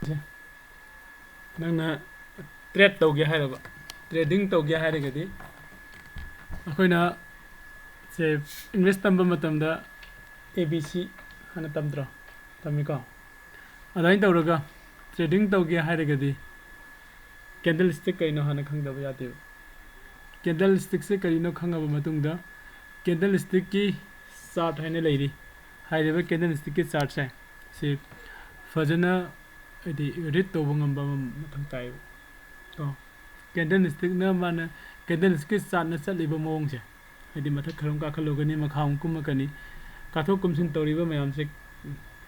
से नंगना trade तौगे हायरबा trading तौगे हायरगदी अखोइना से invest तंबा मतमदा ABC हना तमद्रो तमिको अदाइन तौरगा ट्रेडिंग तौगे हायरगदी कैंडल स्टिक कइनो हना खंगदबा यादे कैंडल स्टिक से करिनो खंगबा मतुंगदा कैंडल स्टिक की चार्ट हायने लेरी हायरेबा कैंडल स्टिक की चार्ट से फजना रीड तब मथं ताई तो कैंडल स्टिक माना कैंडल स्टिक चार्ट चलीब मौं से है मथक खरम काखलोगनी मखाम कुमकनी काथो कुमसिन तौरीब मैम से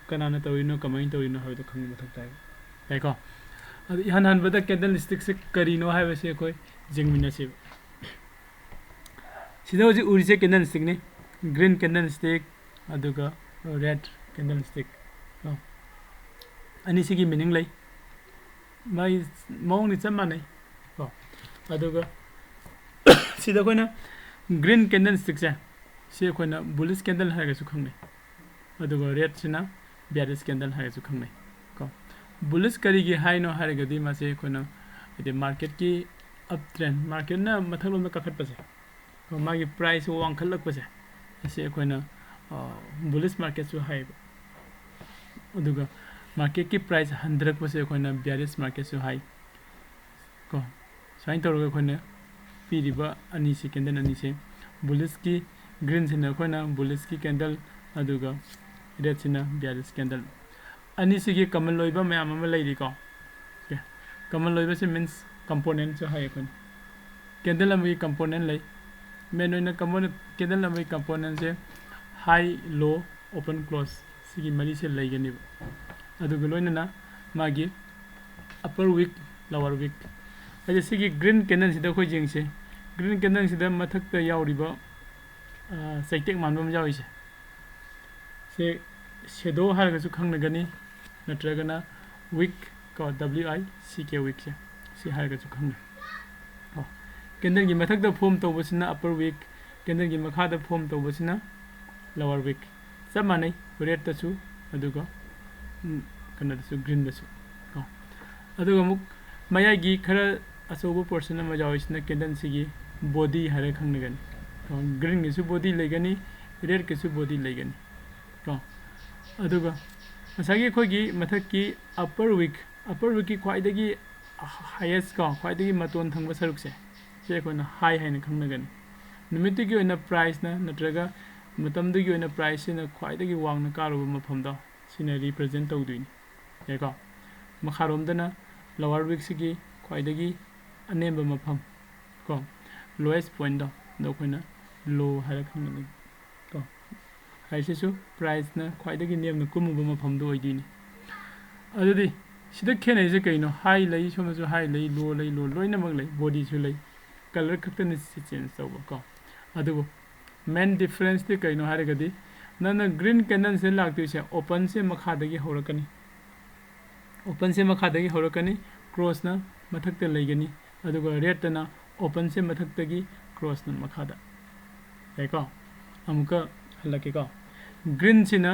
कनाना तौरीनो कमाइन तौरीनो है तो खंग मथक ताई याको इहान हनबदा कैंडल स्टिक से करीनो है से कोई जिंगमिनसे सिदा होजी उरिसे कैंडल स्टिक ने ग्रीन कैंडल स्टिक अदुगा रेड कैंडल स्टिक अनि सिगी मीनिंग लै माई मौंग चप मानै को अदुगा सिदा कोइना ग्रीन कैंडल स्टिक से कोइना बुलिश कैंडल हागसु खंगनै अदुगा रेड सिना बेरिश कैंडल हागसु खंगनै को बुलिश करिगी हाइनो हारगदी मासे कोइना इदि मार्केट की अप ट्रेंड मार्केट ना मथलोम काखत पसे को मागी प्राइस वांखलक पसे से कोइना बुलिश मार्केट सु हाइ अदुगा मार्केट की प्राइस 100 पसे कोइना बेरिश मार्केट सु हाइ को साइन तौरगा कोइना पीरिबा अनि से कैंडल अनि से बुलिश की ग्रीन सिना कोइना बुलिश की कैंडल अदुगा रेड सिना बेरिश कैंडल अनि से की कमन लोइबा मैम अमा लैरि को कमन लोइबा से मीन्स कंपोनेंट सु हाइ कोइना कैंडल अमगी कंपोनेंट लै मेन ओइना कंपोनेंट कैंडल अमगी कंपोनेंट से हाई लो ओपन क्लोज सिगी मरी से लैगनिबा अदुगा लोइना मागी अपर वीक लोअर वीक अजे सिगी ग्रीन कैंडल सिदा खोइ जिंगसे ग्रीन कैंडल सिदा मथक यावरिबा सैटेक मानबम जावइसे से शेडो हारगसु खंगनगनी नत्रगना वीक को WICK वीक से हारगसु खंग कैंडल की मथक फॉर्म तौबसिना अपर वीक कैंडल की मखादा फॉर्म तौबसिना लोअर वीक सब मानै रेड तसु अदुगा कनदसु ग्रीन दसु को अदुगा मुक मयागी खरा अचौबो पोर्शन अमा जावइसिना कैंडल सिगी बॉडी हारे खंगनगनी को ग्रीन गिसु बॉडी लेगनी रेड किसु बॉडी लेगनी को अदुगा मसागी खोगी मथक की अपर वीक की ख्वाइदगी हाईएस्ट को ख्वाइदगी मतोन थंगबा सरुक से कोना हाई हाइना खंगनगनी निमित्तगी ओइना प्राइस ना नत्रगा मतमदगी ओइना प्राइस सिना ख्वाइदगी वांगना कारुबा मफमदा सिना रिप्रेजेंट तौदुइनी याको मखारोमदना लोअर वीक सिगी ख्वाइदगी अनेबा मफम को लोएस्ट पॉइंट दो कोइना लो हारा खंगनगनी को हाइसेसु प्राइस ना ख्वाइदगी नेमना कुमुबा मफमदो ओइदिनी अदुदि सिदा खेनाइसे कइनो हाई लै सोमसु हाई लै लो लोइनमक लै बॉडी सु लै कलर खक्तने चेंज तौबा को अदुबो मेन डिफरेंस दि कइनो हारगदी नना ग्रीन कैंडल से लागतुसे ओपन से मखादगी होरकनी क्रॉस ना मथक्ते लैगनी अदुगा रेड ना ओपन से मथक्तगी क्रॉस ना मखादा याको अमुका हलके को ग्रीन सिना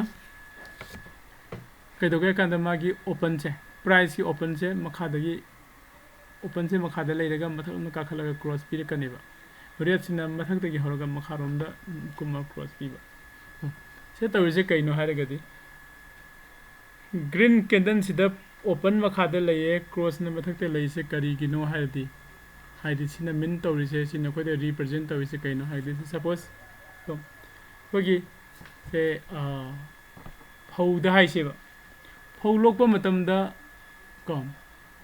कइदोगे कांदा मागी ओपन से प्राइस की ओपन से मखादा लैरगा मथक काखलगा क्रॉस पिरकनेबा रेड सिना मथक्तगी होरगा मखारोमदा कुमा क्रॉस पीबा से तौरिसे कइनो हारगदी ग्रीन कैंडल सिदा ओपन मखादा लैये क्रॉस न मथक्ते लैसे करिगिनो हारदी हाइदि सिना मिन तौरिसे सिना कोइदे रिप्रेजेंट तौरिसे कइनो हाइदि सपोज तो कोगी से फौदा हाइसेबा फौ लोकपा मतमदा को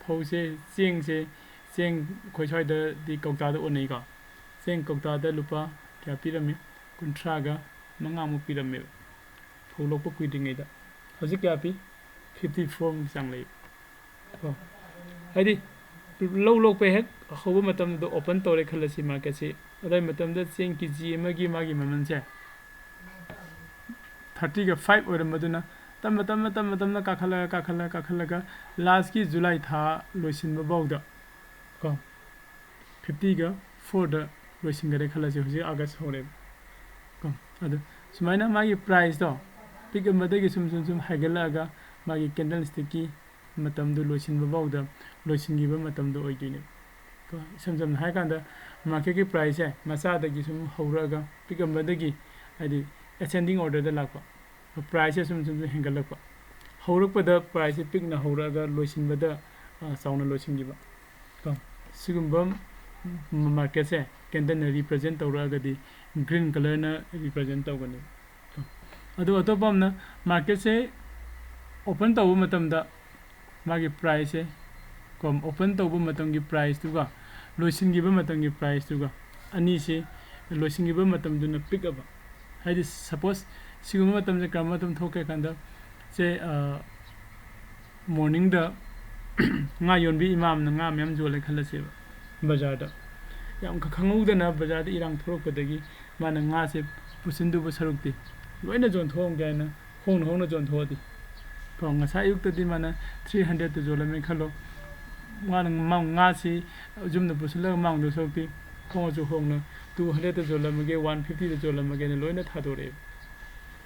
फौ से चेंग खोइसोइदा दि कौतादा ओनै को चेंग कौतादा लुपा क्या पिरमे 30 गा मंगामु पिरमे फौ लोकपा कुइदिङैदा हजि क्या पि 54 चांग लै को हाइदि लो लोकपा हेक हौबा मतमदा ओपन तौरे खलसि मार्केट से अदाइ मतमदा चेंग केजी अमगी मागी ममन से 30 गा 5 ओरमदुना तम काखलगा लास्ट की जुलाई था लोइसिनबा बाउदा को 50 गा 4 दा लोइसिनगरे खलसि हुजि अगस्त होरे को अदु सुमाइना मागी प्राइस दो पिक मदगी सुम हाइगलागा मागी कैंडल स्टिक की matamdu loisinba bawda loisingiba matamdu oidine ko samsam hai kanda market ki price hai masa dagi sum hauraga pikambadagi adi ascending order da lakpa price sum sum hengalakpa haurukpada price pikna hauraga loisinbada sauna loisingiba ko sigumba market se candle na represent tawraga di green color na represent tawgani adu atopamna market se open tawu matamda magi price se kom open tawu matamgi price tuga loisingiba matamgi price tuga ani se loisingiba matamduna pick up haidi suppose siguma matamje kamatam thoke kanda se morning da nga yonbi imam na nga myam jole khalase bazar da yam khangudana bazar da irang thorokpadagi mana nga se pusindu ba sarukti loina jon thong gaina hong jon thodi ko nga sa yuk tadi mana 300 to jola me khalo mana nga si jumna pusula mang do sokti hong ju hong na 200 to jola me ge 150 to jola me ge loina thadore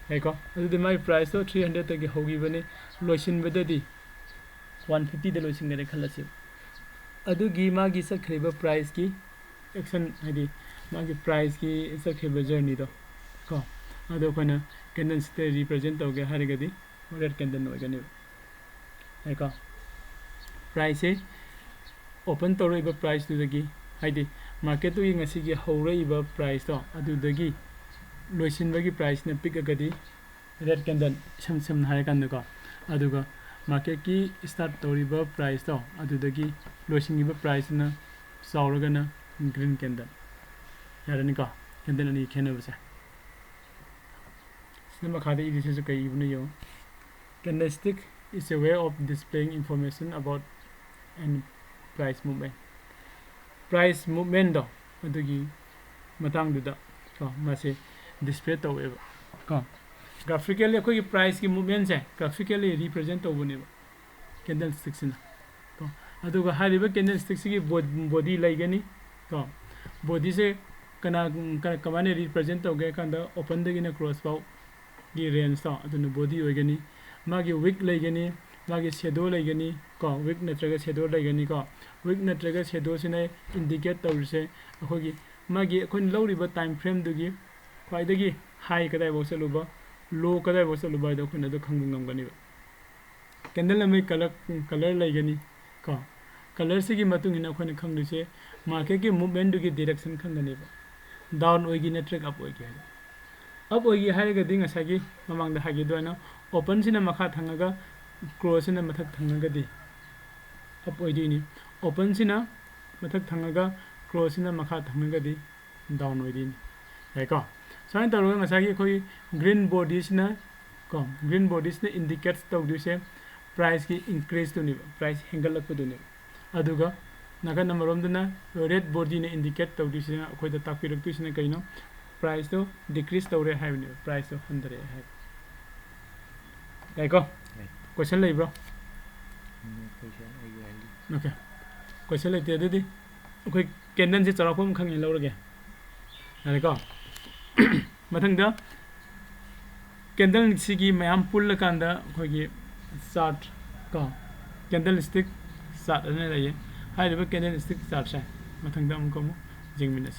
ai ko adu mai price to 300 ta ge hogi bane loisin bedadi 150 de loisin gare khalase adu gi ma gi sakhriba price ki action haidi ma gi price ki sakhriba journey do ko adu kona candle ste represent toge harigadi red candle no gani ai ko price e open toroiba price tu dagi haidi market tu ngasi gi haureiba price to adu dagi loisin bagi price na pick agadi red candle sam hai kan ko aduga market ki start toriba price to adu dagi loisin gi price na sauraga na green candle yarani ko candle ni khena basa Nama khade ini sesu kai ibnu yo. Candlestick is a way of displaying information about any price movement. Price movement do adugi matang du da ko mase display to we ko graphically ko price ki movement se graphically represent to bune candlestick sina ko aduga hariba candlestick ki body laigani ko body se kana kamane represent to ge kanda open de gina cross bow gi range to aduna body oigani magi wick laigani magi shadow laigani ko wick natraga shadow laigani ko wick natraga shadow sine indicate tawse akogi magi akon lawriba time frame dugi kwaidagi high kadai bo saluba low kadai bo saluba do khuna do khangungam gani candle mai color laigani ko color sigi matung ina khone khangduse market ki movement dugi direction khangani ba down oigi natrag up oigi up oigi haiga dinga sagi mamang da hagi doina open sina makha thangaga close sina mathak thangaga di up oigi ni open sina mathak thangaga close sina makha thangaga di down oigi ni ko sain taro nga sagi khoi green body sina ko green body sina indicates to duse price ki increase to ni price hangal lak du ni aduga naga namarom duna red body ne indicate to duse khoi da tak pirak tu sina kaino price to decrease to re hai ni price to 100 hai ko question lay bro okay question lay te di khoi candle se chara phom khang ni lo rage ai ko mathangda candle sigi mayam pull kanda khogi chart ko candle stick chart ane lai hai de candle stick chart sai mathangda am ko jingminas